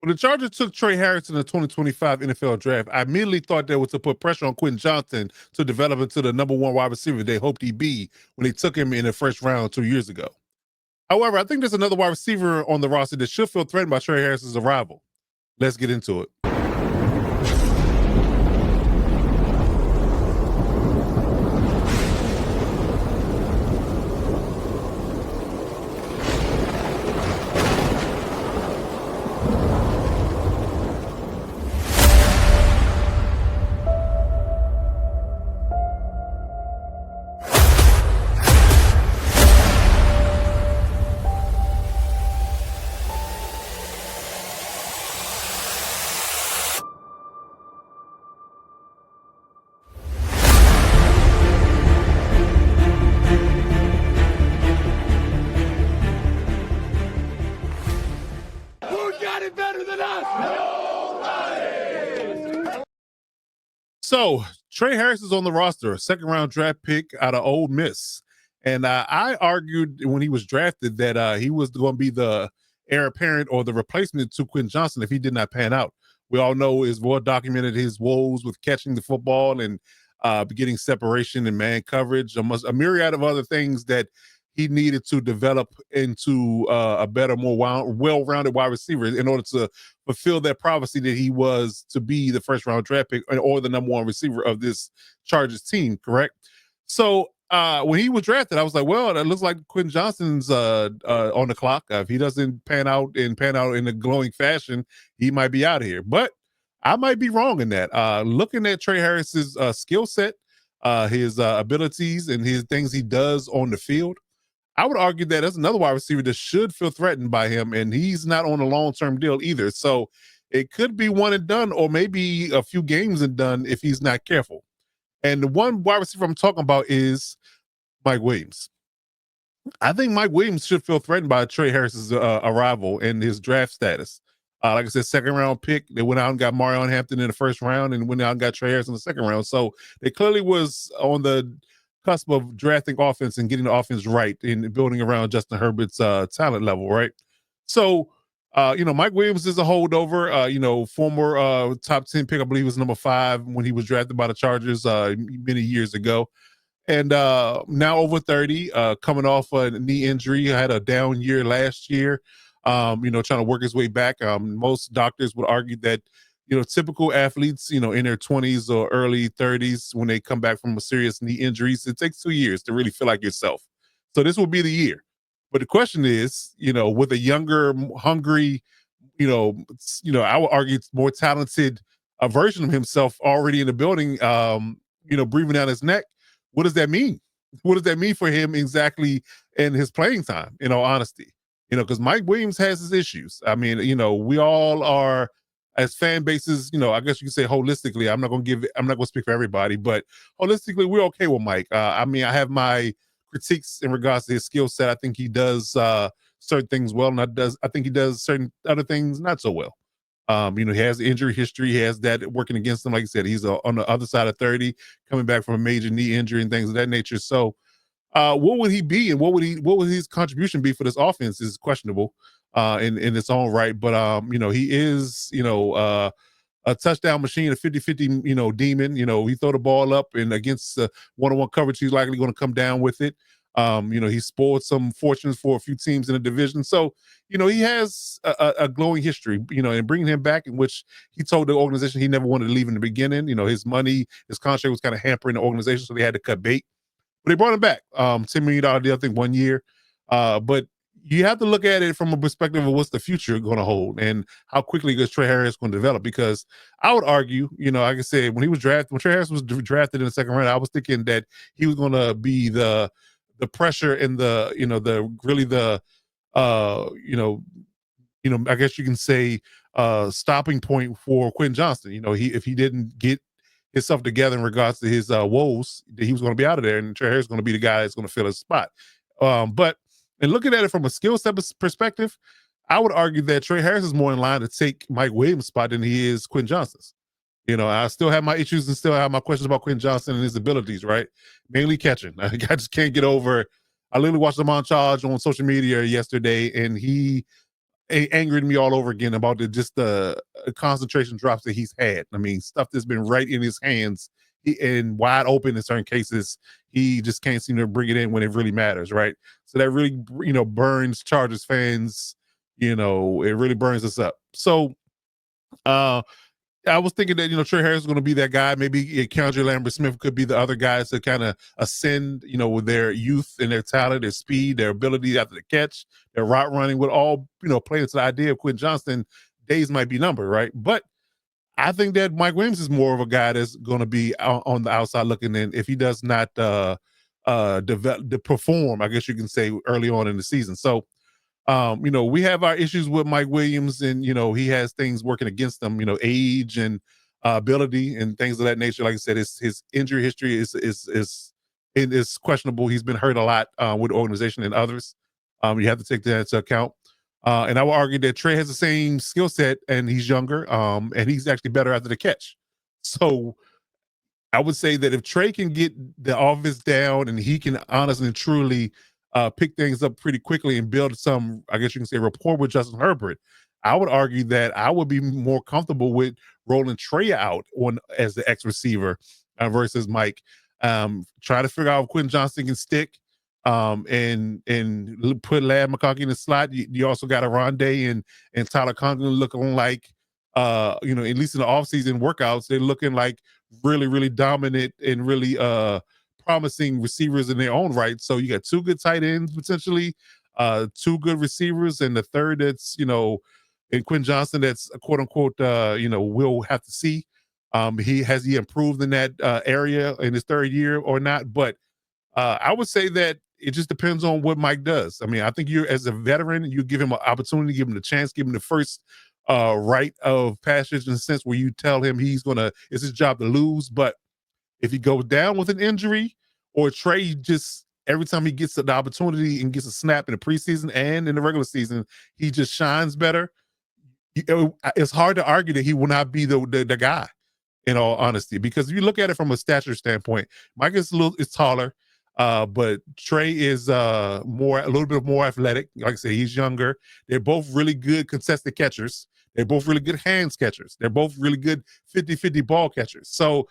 When the Chargers took Trey Harris in the 2025 NFL draft, I immediately thought that was to put pressure on Quentin Johnson to develop into the number one wide receiver they hoped he'd be when they took him in the first round 2 years ago. However, I think there's another wide receiver on the roster that should feel threatened by Trey Harris's arrival. Let's get into it. So Trey Harris is on the roster, a second-round draft pick out of Ole Miss. And I argued when he was drafted that he was going to be the heir apparent or the replacement to Quentin Johnson if he did not pan out. We all know is well documented his woes with catching the football and getting separation and man coverage, a myriad of other things that he needed to develop into a better, more well-rounded wide receiver in order to fulfill that prophecy that he was to be the first-round draft pick or the number one receiver of this Chargers team, correct? So when he was drafted, I was like, well, that looks like Quentin Johnson's on the clock. If he doesn't pan out in a glowing fashion, he might be out of here. But I might be wrong in that. Looking at Trey Harris's skill set, his abilities, and his things he does on the field, I would argue that there's another wide receiver that should feel threatened by him, and he's not on a long-term deal either. So it could be one and done, or maybe a few games and done if he's not careful. And the one wide receiver I'm talking about is Mike Williams. I think Mike Williams should feel threatened by Trey Harris's arrival and his draft status. Like I said, second-round pick. They went out and got Marion Hampton in the first round and went out and got Trey Harris in the second round. So they clearly was on the cusp of drafting offense and getting the offense right and building around Justin Herbert's talent level, right? So, Mike Williams is a holdover, former top 10 pick. I believe was number 5 when he was drafted by the Chargers many years ago. And now over 30, coming off a knee injury, had a down year last year, trying to work his way back. Most doctors would argue that typical athletes, in their 20s or early 30s, when they come back from a serious knee injuries, it takes 2 years to really feel like yourself. So this will be the year. But the question is, with a younger, hungry, I would argue it's more talented version of himself already in the building, breathing down his neck. What does that mean? What does that mean for him exactly in his playing time, in all honesty? Because Mike Williams has his issues. I mean, we all are, as fan bases, I guess you can say holistically, I'm not going to speak for everybody, but holistically, we're okay with Mike. I mean, I have my critiques in regards to his skill set. I think he does certain things well, and I think he does certain other things not so well. He has injury history. He has that working against him. Like I said, he's on the other side of 30, coming back from a major knee injury and things of that nature. So what would he be, and what would his contribution be for this offense is questionable in its own right. But he is a touchdown machine, a 50-50 demon. He throw the ball up, and against one-on-one coverage, he's likely going to come down with it. He spoiled some fortunes for a few teams in the division. So, he has a glowing history, and bringing him back, in which he told the organization he never wanted to leave in the beginning. His contract was kind of hampering the organization, so they had to cut bait. But they brought him back, $10 million deal, I think, 1 year. But you have to look at it from a perspective of what's the future going to hold and how quickly is Trey Harris going to develop. Because I would argue, like I said, when Trey Harris was drafted in the second round, I was thinking that he was going to be the pressure and I guess you can say stopping point for Quentin Johnston. If he didn't get himself together in regards to his woes, that he was going to be out of there, and Trey Harris is going to be the guy that's going to fill his spot. But in looking at it from a skill set perspective, I would argue that Trey Harris is more in line to take Mike Williams' spot than he is Quentin Johnston's. I still have my issues and still have my questions about Quentin Johnson and his abilities, right? Mainly catching. I just can't get over. I literally watched the montage on social media yesterday, and he angered me all over again about the concentration drops that he's had. I mean, stuff that's been right in his hands and wide open in certain cases. He just can't seem to bring it in when it really matters, right? So that really, burns Chargers fans. It really burns us up. So, uh, I was thinking that Trey Harris is going to be that guy. Maybe Keandre Lambert Smith could be the other guys to kind of ascend, with their youth and their talent, their speed, their ability after the catch, their route running, would all play into the idea of Quentin Johnston. Days might be numbered, right? But I think that Mike Williams is more of a guy that's going to be on the outside looking in if he does not develop to perform, I guess you can say, early on in the season. So we have our issues with Mike Williams, and he has things working against him, age and ability and things of that nature. Like I said, his injury history is questionable. He's been hurt a lot with the organization and others. You have to take that into account. And I will argue that Trey has the same skill set, and he's younger, and he's actually better after the catch. So I would say that if Trey can get the offense down and he can honestly and truly pick things up pretty quickly and build some, I guess you can say, rapport with Justin Herbert, I would argue that I would be more comfortable with rolling Trey out as the X receiver versus Mike. Try to figure out if Quentin Johnston can stick and put Lad McConkey in the slot. You also got Rondé and Tyler Conklin looking like, at least in the offseason workouts, they're looking like really, really dominant and really promising receivers in their own right. So you got two good tight ends potentially, two good receivers, and the third that's in Quentin Johnston that's a quote unquote we'll have to see. He improved in that area in his third year or not, but I would say that it just depends on what Mike does. I mean, I think as a veteran, you give him an opportunity, give him the chance, give him the first right of passage in a sense where you tell him it's his job to lose. But if he goes down with an injury, or Trey just every time he gets the opportunity and gets a snap in the preseason and in the regular season, he just shines better. It's hard to argue that he will not be the guy, in all honesty, because if you look at it from a stature standpoint, Mike is taller, but Trey is a little bit more athletic. Like I said, he's younger. They're both really good contested catchers. They're both really good hands catchers. They're both really good 50-50 ball catchers. So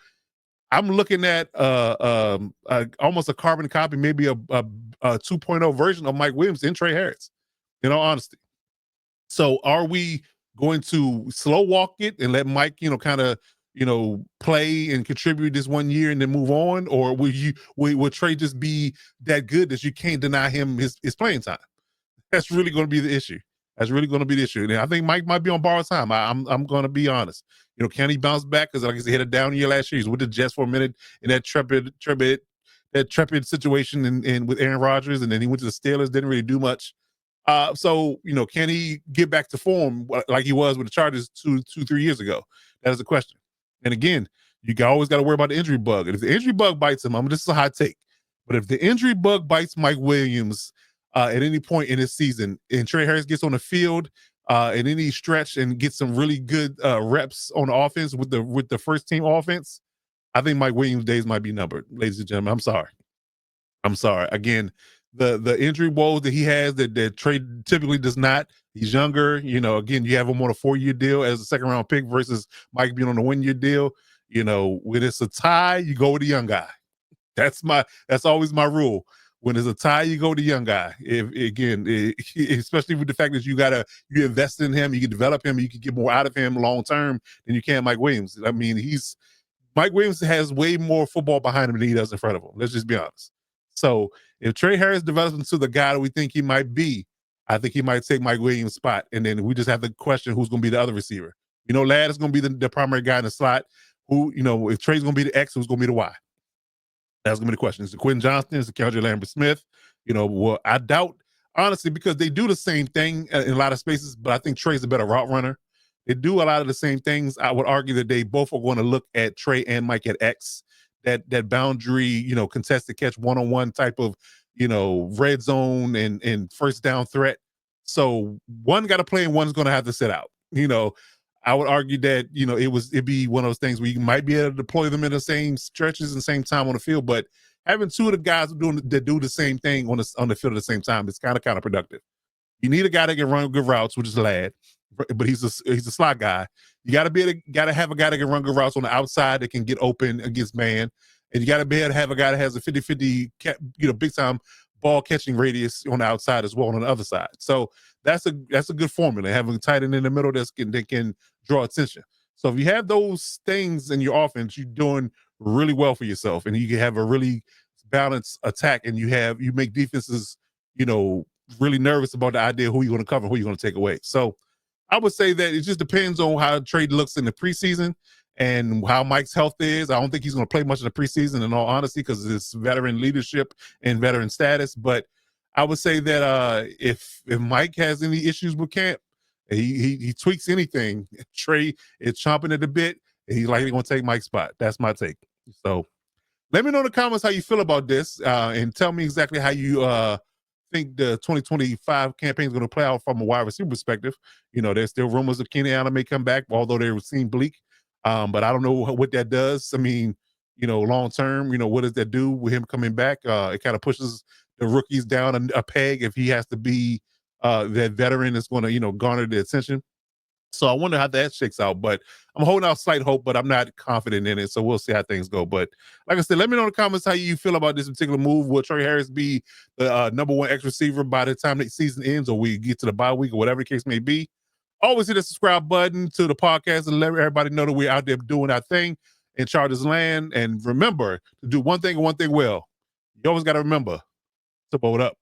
I'm looking at almost a carbon copy, maybe a 2.0 version of Mike Williams in Trey Harris, in all honesty. So are we going to slow walk it and let Mike, kind of, play and contribute this 1 year and then move on? Or will Trey just be that good that you can't deny him his playing time? That's really going to be the issue. And I think Mike might be on borrowed time. I'm going to be honest. Can he bounce back? Because like I said, he had a down year last year. He was with the Jets for a minute in that trepid situation and with Aaron Rodgers, and then he went to the Steelers, didn't really do much. So can he get back to form like he was with the Chargers 3 years ago? That is the question. And again, you always got to worry about the injury bug. And if the injury bug bites him, this is a hot take, but if the injury bug bites Mike Williams at any point in this season, and Trey Harris gets on the field in any stretch and gets some really good reps on the offense with the first team offense, I think Mike Williams' days might be numbered, ladies and gentlemen. I'm sorry. Again, the injury woes that he has that Trey typically does not. He's younger. Again, you have him on a 4-year deal as a second round pick versus Mike being on a 1-year deal. When it's a tie, you go with the young guy. That's always my rule. When there's a tie, you go with the young guy. Especially with the fact that you invest in him, you can develop him, you can get more out of him long term than you can Mike Williams. I mean, Mike Williams has way more football behind him than he does in front of him. Let's just be honest. So if Trey Harris develops into the guy that we think he might be, I think he might take Mike Williams' spot. And then we just have to question who's going to be the other receiver. Ladd is going to be the primary guy in the slot. If Trey's going to be the X, who's going to be the Y? That's going to be the question. Is it Quentin Johnston? Is it Keandre Lambert Smith? Well, I doubt, honestly, because they do the same thing in a lot of spaces, but I think Trey's a better route runner. They do a lot of the same things. I would argue that they both are going to look at Trey and Mike at X, that boundary, contested catch one-on-one type of, red zone and first down threat. So one got to play and one's going to have to sit out. I would argue that, it'd be one of those things where you might be able to deploy them in the same stretches and same time on the field, but having two of the guys that do the same thing on the field at the same time is kind of counterproductive. You need a guy that can run good routes, which is Ladd, but he's a slot guy. You got to have a guy that can run good routes on the outside that can get open against man, and you got to be able to have a guy that has a 50-50, big time ball catching radius on the outside as well on the other side. So that's a good formula. Having a tight end in the middle that can draw attention. So if you have those things in your offense, you're doing really well for yourself, and you can have a really balanced attack, and you make defenses, really nervous about the idea of who you're going to cover, who you're going to take away. So I would say that it just depends on how the trade looks in the preseason and how Mike's health is. I don't think he's going to play much in the preseason, in all honesty, because of his veteran leadership and veteran status. But I would say that if Mike has any issues with camp, he tweaks anything, Trey is chomping at the bit, and he's likely going to take Mike's spot. That's my take. So let me know in the comments how you feel about this, and tell me exactly how you think the 2025 campaign is going to play out from a wide receiver perspective. There's still rumors of Kenny Allen may come back, although they seem bleak. But I don't know what that does. I mean, long term, what does that do with him coming back? It kind of pushes the rookies down a peg if he has to be that veteran that's going to, garner the attention. So I wonder how that shakes out, but I'm holding out slight hope, but I'm not confident in it. So we'll see how things go. But like I said, let me know in the comments how you feel about this particular move. Will Trey Harris be the number one X receiver by the time the season ends, or we get to the bye week, or whatever the case may be? Always hit the subscribe button to the podcast and let everybody know that we're out there doing our thing in Chargers land. And remember to do one thing and one thing well. You always got to remember to boat up.